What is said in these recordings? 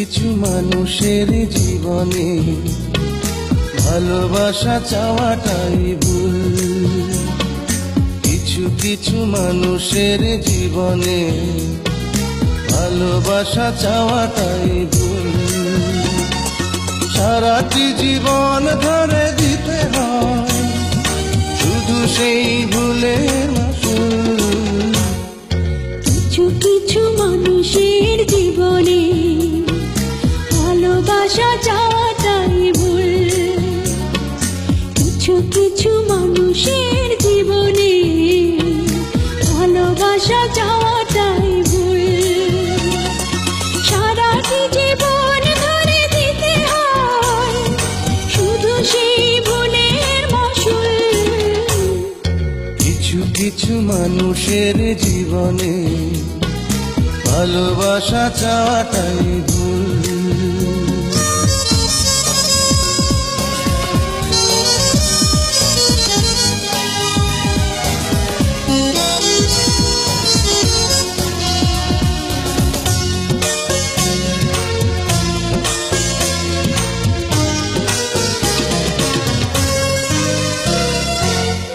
কিছু মানুষের জীবনে ভালোবাসা চাওয়াটাই ভুল। কিছু কিছু মানুষের জীবনে ভালোবাসা চাওয়াটাই ভুল। সারাটি জীবন ধরে দিতে হয় শুধু সেই ভুলের মাসুল। কিছু কিছু মানুষের জীবনে ভালোবাসা চাওয়াটাই ভুল। কিছু কিছু মানুষের জীবনে ভালোবাসা চাওয়াটাই ভুল। সারাটি জীবন ধরে দিতে হয় শুধু সেই ভুলের মাসুল। কিছু কিছু মানুষের জীবনে ভালোবাসা চাওয়াটাই ভুল।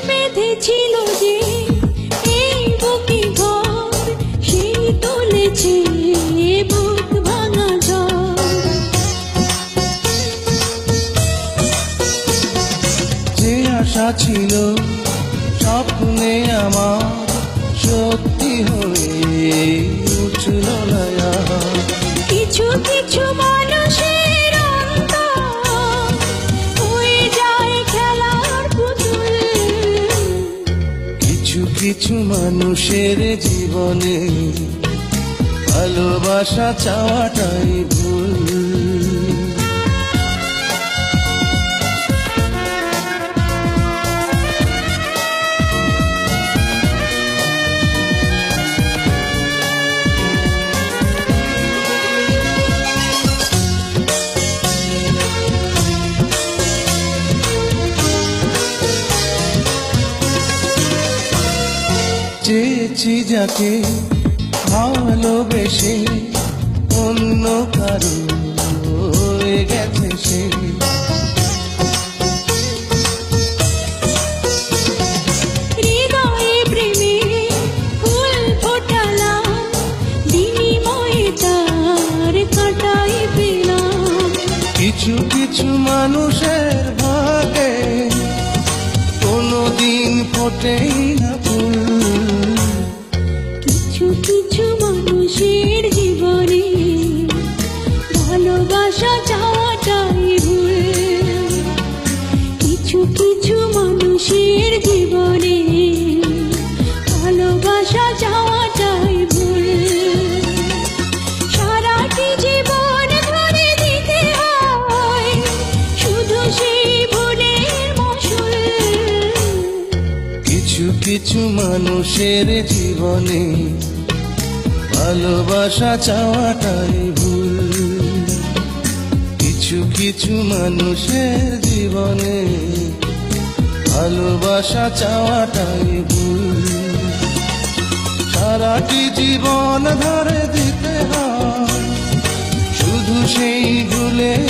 বেঁধেছিল যে এই বুকে ঘর, সেই তুলেছে বুক ভাঙা ঝড়। যে আশা ছিল স্বপ্নে আমার সত্যি হয়ে উঠল না আর। কিছু কিছু মানুষের অন্তর হয়ে যায় খেলার পুতুল। কিছু কিছু মানুষের জীবনে ভালোবাসা চাওয়াটাই ভুল। চেয়েছি যাকে ভালোবেসে অন্য কারো হয়ে গেছে সে। হৃদয়ে প্রেমে ফুল ফোটালাম, বিনিময়ে তার কাঁটাই পেলাম। কিছু কিছু মানুষের ভাগে কোনোদিন ফোটেই না ফুল। কিছু কিছু মানুষের জীবনে ভালোবাসা চাওয়াটাই ভুল। কিছু কিছু মানুষের জীবনে ভালোবাসা চাওয়াটাই ভুল। সারাটি জীবন ধরে দিতে হয় শুধু সেই ভুলের মাসুল। কিছু কিছু মানুষের জীবনে ভালোবাসা চাওয়াটাই ভুল। কিছু কিছু মানুষের জীবনে ভালোবাসা চাওয়াটাই ভুল। সারাটি জীবন ধরে দিতে হয় শুধু সেই ভুলের